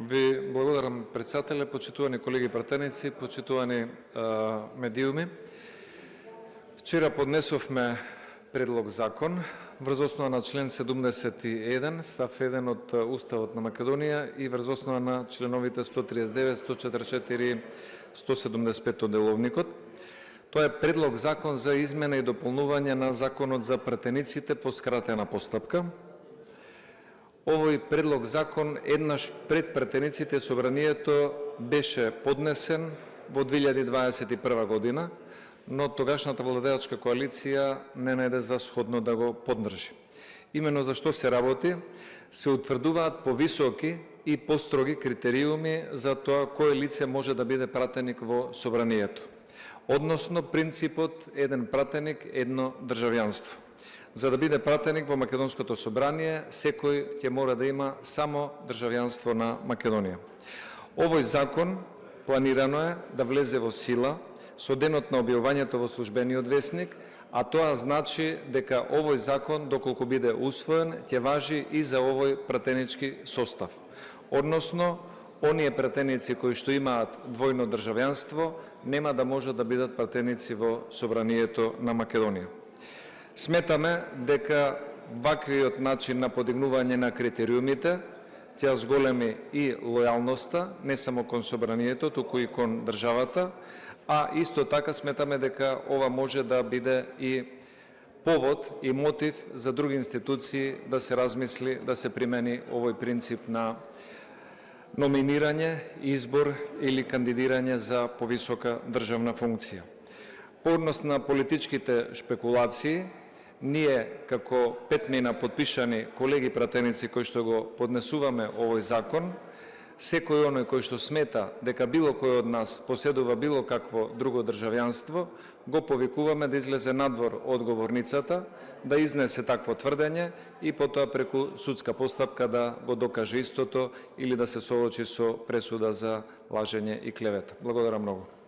Ви благодарам, председателе, почитувани колеги пратеници, почитувани медиуми. Вчера поднесовме предлог закон врз основа на член 71, став 1 од Уставот на Македонија и врз основа на членовите 139, 144 и 175 од Деловникот. Тоа е предлог закон за измена и дополнување на Законот за пратениците по скратена постапка. Овој предлог закон еднаш пред пратениците собранието беше поднесен во 2021 година, но тогашната владеачка коалиција не најде за сходно да го поддржи. Именно за што се работи, се утврдуваат повисоки и построги критериуми за тоа кој лице може да биде пратеник во собранието. Односно принципот еден пратеник, едно државјанство. За да биде пратеник во Македонското собрание, секој ќе мора да има само државјанство на Македонија. Овој закон планирано е да влезе во сила со денот на објавувањето во службениот весник, а тоа значи дека овој закон, доколку биде усвоен, ќе важи и за овој пратенички состав. Односно, оние пратеници кои што имаат двојно државјанство, нема да може да бидат пратеници во собранието на Македонија. Сметаме дека ваквиот начин на подигнување на критериумите ќе зголеми и лојалноста, не само кон собранието, туку и кон државата, а исто така сметаме дека ова може да биде и повод и мотив за други институции да се размисли, да се примени овој принцип на номинирање, избор или кандидирање за повисока државна функција. По однос на политичките шпекулации, ние како петмина подпишани колеги пратеници кои што го поднесуваме овој закон, секој оној кој што смета дека било кој од нас поседува било какво друго државјанство, го повикуваме да излезе надвор од говорницата, да изнесе такво тврдење и потоа преку судска постапка да го докаже истото или да се соочи со пресуда за лажење и клевета. Благодарам многу.